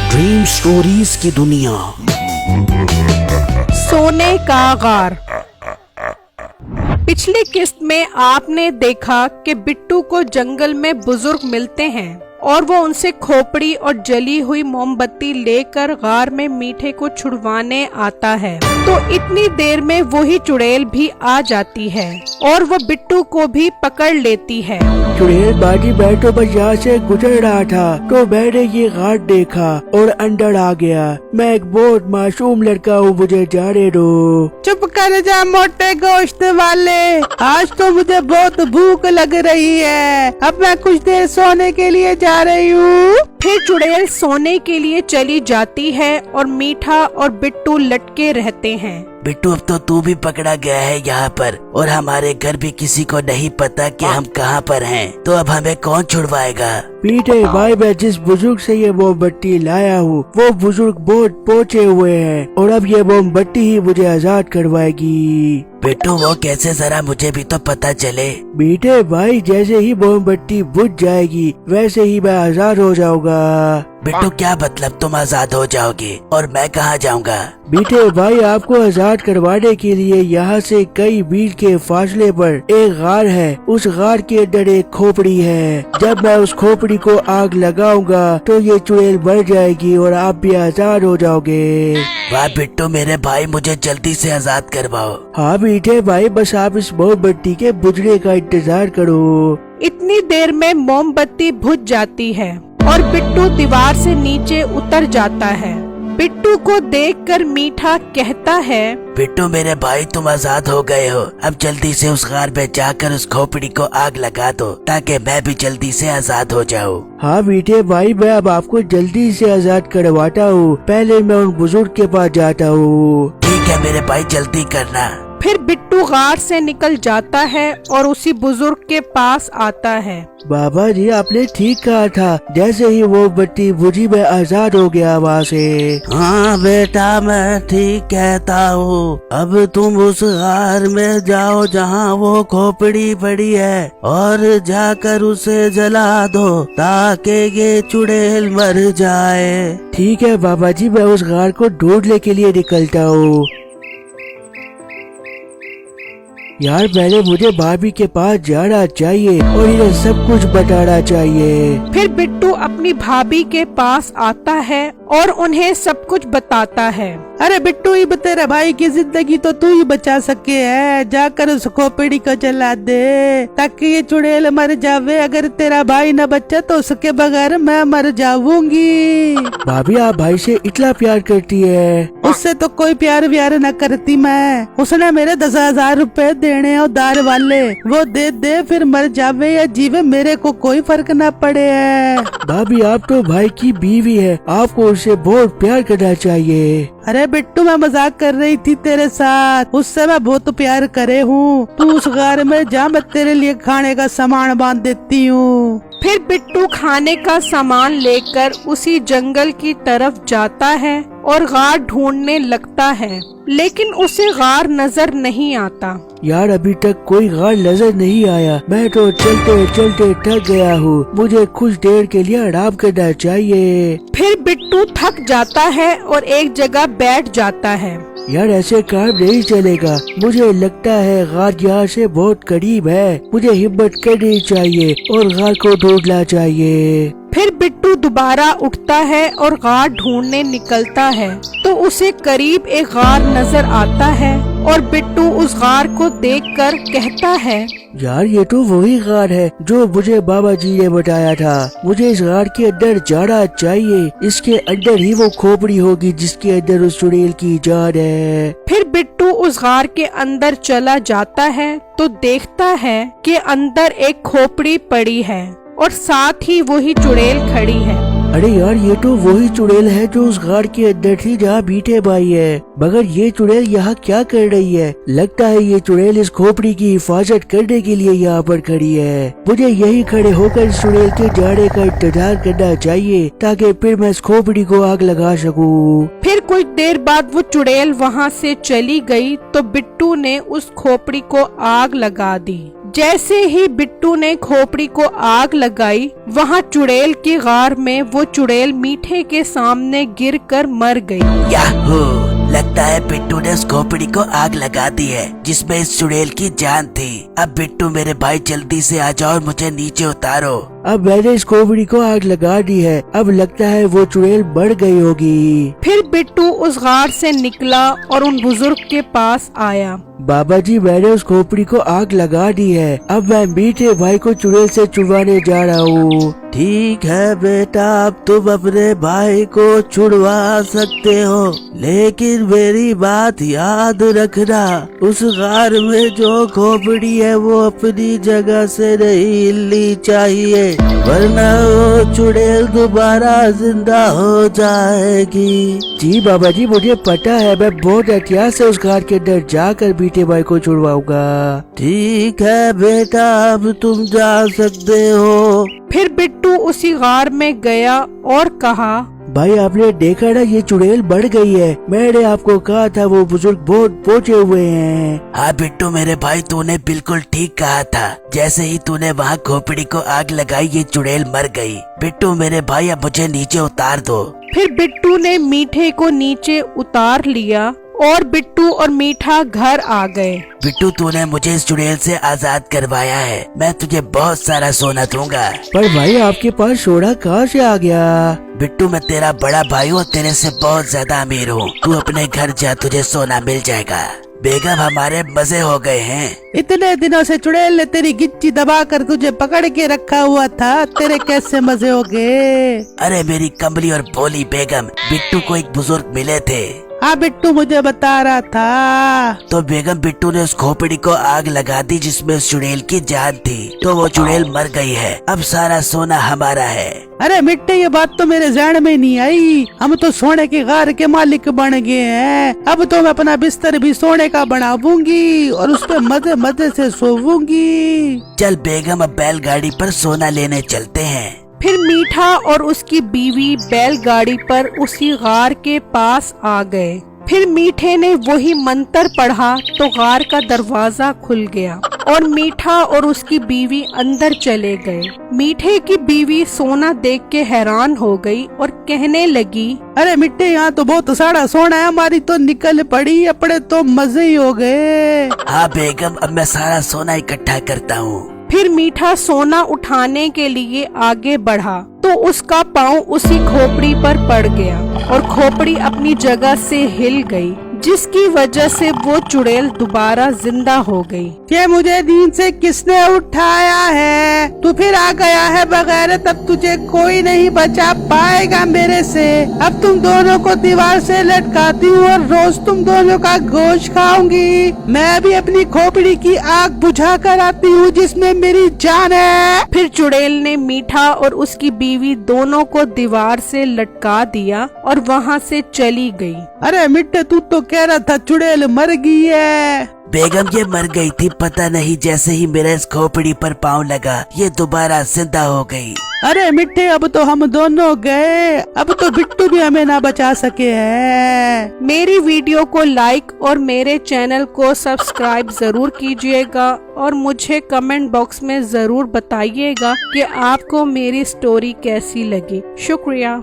Dream stories की दुनिया। सोने का गार। पिछली किस्त में आपने देखा कि बिट्टू को जंगल में बुजुर्ग मिलते हैं और वो उनसे खोपड़ी और जली हुई मोमबत्ती लेकर गार में मीठे को छुड़वाने आता है। तो इतनी देर में वही चुड़ैल भी आ जाती है और वो बिट्टू को भी पकड़ लेती है। चुड़ैल बाजी बैठो बस यहाँ से गुजर रहा था तो मैंने ये गार देखा और अंदर आ गया। मैं एक बहुत मासूम लड़का हूँ, मुझे जाने दो। चुप कर जा मोटे गोश्त वाले, आज तो मुझे बहुत भूख लग रही है, अब मैं कुछ देर सोने के लिए जा रही हूँ। फिर चुड़ैल सोने के लिए चली जाती है और मीठा और बिट्टू लटके रहते हैं। बिट्टू अब तो तू भी पकड़ा गया है यहाँ पर और हमारे घर भी किसी को नहीं पता कि हम कहाँ पर हैं। तो अब हमें कौन छुड़वाएगा? पीटे भाई, मैं जिस बुजुर्ग से ये मोमबत्ती लाया हूँ वो बुजुर्ग बहुत पहुँचे हुए हैं और अब ये मोमबत्ती ही मुझे आजाद करवाएगी। बिट्टू वो कैसे, जरा मुझे भी तो पता चले। बीटे भाई, जैसे ही मोमबत्ती बुझ जाएगी वैसे ही मैं आजाद हो जाऊंगा। बिट्टू क्या मतलब तुम आजाद हो जाओगे और मैं कहाँ जाऊँगा? बीटे भाई, आपको आजाद करवाने के लिए यहाँ से कई मील के फासले पर एक गार है। उस गार के अंदर एक खोपड़ी है। जब मैं उस खोपड़ी को आग लगाऊंगा तो ये चुड़ैल मर जाएगी और आप भी आजाद हो जाओगे। वाह बिट्टू मेरे भाई, मुझे जल्दी से आजाद करवाओ। हाँ बीटे भाई, बस आप इस मोमबत्ती के बुझने का इंतजार करो। इतनी देर में मोमबत्ती बुझ जाती है और बिट्टू दीवार से नीचे उतर जाता है। बिट्टू को देखकर मीठा कहता है, बिट्टू मेरे भाई तुम आजाद हो गए हो। अब जल्दी से उस गार में जाकर उस खोपड़ी को आग लगा दो ताकि मैं भी जल्दी से आजाद हो जाऊँ। हाँ बीटे भाई, मैं अब आपको जल्दी से आजाद करवाता हूँ। पहले मैं उन बुजुर्ग के पास जाता हूँ। ठीक है मेरे भाई, जल्दी करना। फिर बिट्टू गार से निकल जाता है और उसी बुजुर्ग के पास आता है। बाबा जी, आपने ठीक कहा था, जैसे ही वो बत्ती बुझी मैं आजाद हो गया वहाँ से। हाँ बेटा, मैं ठीक कहता हूँ। अब तुम उस गार में जाओ जहाँ वो खोपड़ी पड़ी है और जाकर उसे जला दो ताकि ये चुड़ैल मर जाए। ठीक है बाबा जी, मैं उस गार को ढूंढने के लिए निकलता हूँ। यार पहले मुझे भाभी के पास जाना चाहिए और इन्हें सब कुछ बताना चाहिए। फिर बिट्टू अपनी भाभी के पास आता है और उन्हें सब कुछ बताता है। अरे बिट्टू, ये तेरे भाई की जिंदगी तो तू ही बचा सके है, जाकर उस खोपड़ी को जला दे ताकि ये चुड़ैल मर जावे। अगर तेरा भाई न बचा तो उसके बगैर मैं मर जाऊंगी। भाभी, आप भाई से इतना प्यार करती है? उससे तो कोई प्यार व्यार न करती मैं। उसने मेरे 10,000 रुपए देने उधार वाले, वो दे फिर मर जावे या जीवे मेरे को कोई फर्क न पड़े है। भाभी, आप तो भाई की बीवी है, आपको उससे बहुत प्यार करना चाहिए। अरे बिट्टू, मैं मजाक कर रही थी तेरे साथ, उससे मैं बहुत प्यार करे हूँ। तू उस गार में जा, मैं तेरे लिए खाने का सामान बांध देती हूँ। फिर बिट्टू खाने का सामान लेकर उसी जंगल की तरफ जाता है और गार ढूंढने लगता है, लेकिन उसे गार नजर नहीं आता। यार अभी तक कोई गार नजर नहीं आया। मैं तो चलते चलते थक गया हूँ, मुझे कुछ देर के लिए आराम करना चाहिए। फिर बिट्टू थक जाता है और एक जगह बैठ जाता है। यार ऐसे काम नहीं चलेगा, मुझे लगता है गार यहाँ से बहुत करीब है। मुझे हिम्मत करनी चाहिए और गार को ढूंढना चाहिए। फिर बिट्टू दोबारा उठता है और गार ढूंढने निकलता है तो उसे करीब एक गार नजर आता है और बिट्टू उस गार को देखकर कहता है, यार ये तो वही गार है जो मुझे बाबा जी ने बताया था। मुझे इस गार के अंदर जाना चाहिए, इसके अंदर ही वो खोपड़ी होगी जिसके अंदर उस चुड़ैल की जान है। फिर बिट्टू उस गार के अंदर चला जाता है तो देखता है कि अंदर एक खोपड़ी पड़ी है और साथ ही वही चुड़ैल खड़ी है। अरे यार, ये तो वही चुड़ैल है जो उस गार के अंदर थी जहाँ बीटे भाई है। मगर ये चुड़ैल यहाँ क्या कर रही है? लगता है ये चुड़ैल इस खोपड़ी की हिफाजत करने के लिए यहाँ पर खड़ी है। मुझे यही खड़े होकर इस चुड़ैल के जाने का इंतजार करना चाहिए ताकि फिर मैं इस खोपड़ी को आग लगा सकूँ। फिर कुछ देर बाद वो चुड़ैल वहाँ से चली गई तो बिट्टू ने उस खोपड़ी को आग लगा दी। जैसे ही बिट्टू ने खोपड़ी को आग लगाई, वहाँ चुड़ैल के गार में वो चुड़ैल मीठे के सामने गिरकर मर गई। याहू! लगता है बिट्टू ने उस खोपड़ी को आग लगा दी है जिसमें इस चुड़ैल की जान थी। अब बिट्टू मेरे भाई जल्दी से आ जाओ और मुझे नीचे उतारो। अब मैंने इस खोपड़ी को आग लगा दी है, अब लगता है वो चुड़ैल बढ़ गई होगी। फिर बिट्टू उस गार से निकला और उन बुजुर्ग के पास आया। बाबा जी, मैंने उस खोपड़ी को आग लगा दी है, अब मैं मीठे भाई को चुड़ैल से छुड़वाने जा रहा हूँ। ठीक है बेटा, अब तुम अपने भाई को छुड़वा सकते हो, लेकिन मेरी बात याद रखना, उस गार में जो खोपड़ी है वो अपनी जगह से नहीं हिलनी चाहिए, वरना वो चुड़ैल दोबारा जिंदा हो जाएगी। जी बाबा जी, मुझे पता है, मैं बहुत एहतियात से उस गार के अंदर जाकर मीठे भाई को छुड़वाऊंगा। ठीक है बेटा, अब तुम जा सकते हो। फिर बिट्टू उसी गार में गया और कहा, भाई आपने देखा ना, ये चुड़ैल बढ़ गई है, मैंने आपको कहा था वो बुजुर्ग बहुत पहुंचे हुए हैं। हाँ बिट्टू मेरे भाई, तूने बिल्कुल ठीक कहा था। जैसे ही तूने वहाँ खोपड़ी को आग लगाई, ये चुड़ैल मर गई। बिट्टू मेरे भाई, अब मुझे नीचे उतार दो। फिर बिट्टू ने मीठे को नीचे उतार लिया और बिट्टू और मीठा घर आ गए। बिट्टू, तूने मुझे इस चुड़ैल से आजाद करवाया है, मैं तुझे बहुत सारा सोना दूंगा। पर भाई आपके पास सोना कहाँ से आ गया? बिट्टू, मैं तेरा बड़ा भाई हूँ, तेरे से बहुत ज्यादा अमीर हूँ। तू अपने घर जा, तुझे सोना मिल जाएगा। बेगम, हमारे मजे हो गए हैं। इतने दिनों से चुड़ैल ने तेरी गिच्ची दबा कर तुझे पकड़ के रखा हुआ था, तेरे कैसे मजे हो गए? अरे मेरी कमली और भोली बेगम, बिट्टू को एक बुजुर्ग मिले थे। हाँ बिट्टू मुझे बता रहा था। तो बेगम, बिट्टू ने उस खोपड़ी को आग लगा दी जिसमें उस चुड़ैल की जान थी, तो वो चुड़ैल मर गई है। अब सारा सोना हमारा है। अरे मिट्टे, ये बात तो मेरे ज़हन में नहीं आई। हम तो सोने के गार के मालिक बन गए हैं। अब तो मैं अपना बिस्तर भी सोने का बनाऊंगी और उस पे मजे मजे से सोऊंगी। चल बेगम, अब बैलगाड़ी पर सोना लेने चलते हैं। फिर मीठा और उसकी बीवी बैलगाड़ी पर उसी गार के पास आ गए। फिर मीठे ने वही मंत्र पढ़ा तो गार का दरवाजा खुल गया और मीठा और उसकी बीवी अंदर चले गए। मीठे की बीवी सोना देख के हैरान हो गई और कहने लगी, अरे मिट्टे, यहाँ तो बहुत सारा सोना है, हमारी तो निकल पड़ी, अपने तो मजे ही हो गए। हाँ बेगम, अब मैं सारा सोना इकट्ठा करता हूँ। फिर मीठा सोना उठाने के लिए आगे बढ़ा तो उसका पाँव उसी खोपड़ी पर पड़ गया और खोपड़ी अपनी जगह से हिल गई, जिसकी वजह से वो चुड़ैल दोबारा जिंदा हो गई। ये मुझे नींद से किसने उठाया है? तू फिर आ गया है बगैर, तब तुझे कोई नहीं बचा पाएगा मेरे से। अब तुम दोनों को दीवार से लटकाती हूँ और रोज तुम दोनों का गोश्त खाऊंगी। मैं भी अपनी खोपड़ी की आग बुझा कर आती हूँ जिसमें मेरी जान है। फिर चुड़ैल ने मीठा और उसकी बीवी दोनों को दीवार से लटका दिया और वहाँ से चली गई। अरे मिट्टे, तू तो कह रहा था चुड़ैल मर गई है। बेगम, ये मर गई थी, पता नहीं जैसे ही मेरे इस खोपड़ी पर पाँव लगा, ये दोबारा जिंदा हो गई। अरे मिट्टे, अब तो हम दोनों गए, अब तो बिट्टू भी हमें ना बचा सके है। मेरी वीडियो को लाइक और मेरे चैनल को सब्सक्राइब जरूर कीजिएगा और मुझे कमेंट बॉक्स में जरूर बताइएगा कि आपको मेरी स्टोरी कैसी लगी। शुक्रिया।